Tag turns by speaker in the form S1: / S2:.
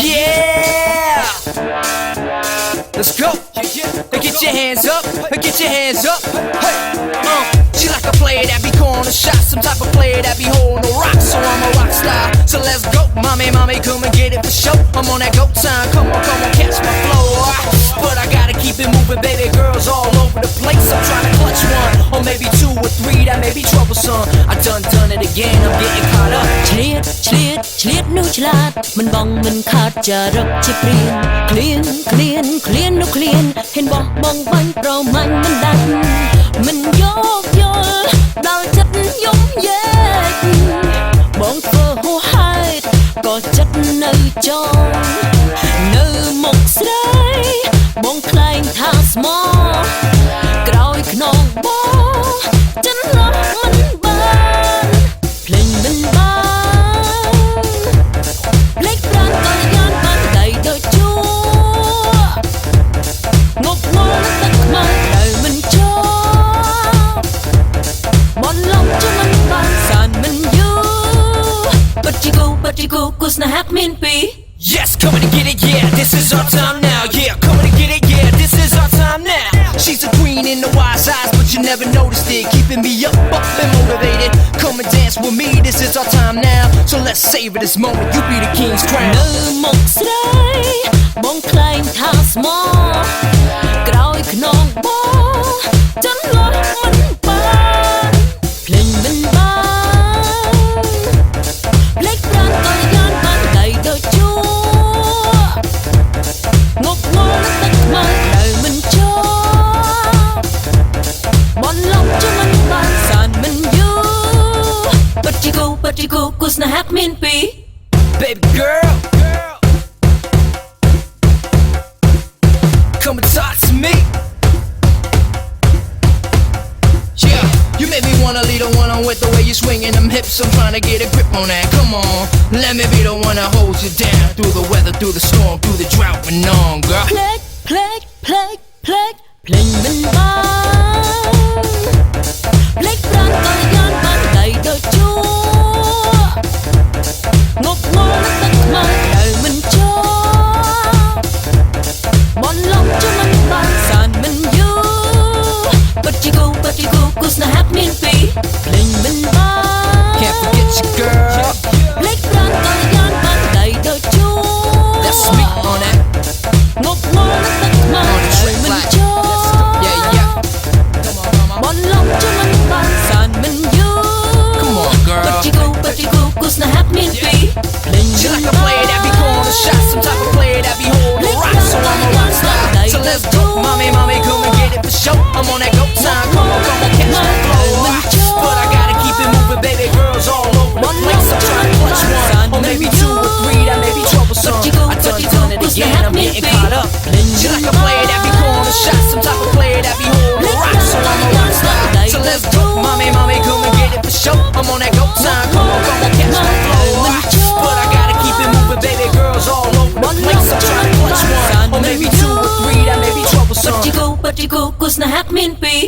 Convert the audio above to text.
S1: Yeah! Let's go! Get your hands up! Get your hands up! Hey! She like a player that be calling a shot, some type of player that be holding a rock. So I'm a rock star, so let's go. Mommy, come and get it for show. I'm on that go time, come on, catch my flow. But I gotta keep it moving, baby girls all over the place. I'm trying to clutch one, or maybe two or three, that may be troublesome. I done it again, I'm getting caught up.
S2: ឆ្លៀតនោះឆ្លាតមិនបងមិនខាតចរិតជាព្រានឃ្លាននោះឃ្លានហេនបោះបងបាញ់ប្រមាញ់មិនដាច់មិនយកយល់ដល់ចិត្តយំយែកបងធ្វើហួសហេតុក៏ចិត្តនៅចងនៅមុខស្រីបងខ្លែងថាស្មោក្រោយខ្នងបងចិនរស់មិនបានភ្លេងមិនបានភ្លេចប្រាណក៏យ៉ាងបានដៃដូចជួងប់ងល់ទឹកខ្មៅដែលមិនចប់បនឡំជុំមិនបានសានមិនយូបាត់ជីគូគូស្នេហាគ្មានពីរ
S1: Yes, coming to get it, yeah, this is our time now. Yeah, coming to get it, yeah, this is our time now. She's a queen in the wise eyes, but you never noticed it. Keeping me up and motivated. Come and dance with me, this is our time now. So let's savor this moment, you be the king's crown.
S2: នៅមុខស្រីបងខ្លែងថាស្មោក្រោយខ្នងបងចិនរស់មិនបានភ្លេងមិនបានភ្លេចប្រាណក៏យ៉ាងបានដៃដូចជួងប់ងល់ទឹកខ្មៅដែលមិនចប់បនឡំជុំមិនបានសានមិនយូបាត់ជីគូគូស្នេហាគ្មានពីរ
S1: Baby girl, come and talk to me. Yeah, you make me wanna lead the one on with the way you swinging them hips. I'm trying to get a grip on that. Come on, let me be the one that holds you down through the weather, through the storm, through the drought and on, girl.
S2: ភ្លេងមិនបានភ្លេចប្រាណក៏យ៉ាងបានដៃដូចជួងប់ងល់ទឹកខ្មៅដែលមិនចប់បនឡំជុំមិនបានសានមិនយូបាត់ជីគូគូស្នេហាគ្មានពីរភ្លេងមិនបាន
S1: Can't forget you, girl.
S2: ភ្លេចប្រាណក៏យ៉ាងបានដៃដូចជួ
S1: That's me on that.
S2: ងប់ងល់ទឹកខ្មៅដែលមិនចប់ បនឡំជុំមិនបានសានមិនយូ
S1: Come on, girl.
S2: បាត់ជីគូគូស្នេហាគ្មានពីរភ្លេង
S1: She like a player that be calling a shot, some type of player that be holding a rock. So I'm a rock star, so let's go. Mommy, come and get it for show. I'm on that go time, come on, catch my flow. But I gotta keep it moving, baby girls all over the place. I'm trying to clutch one, or maybe two or three, that may be troublesome. I done it again, I'm getting caught up. She like a player that be calling a shot, some type of player that be holding a rock. So I'm a rock star, so let's go. Mommy, come and get it for show. I'm on that go time, come on, catch my flow. But I gotta keep it moving, baby girls all over the place. I'm trying to clutch one, or maybe two or three, that may be troublesome.
S2: បាត់ជីគូគូស្នេហាគ្មានពីរ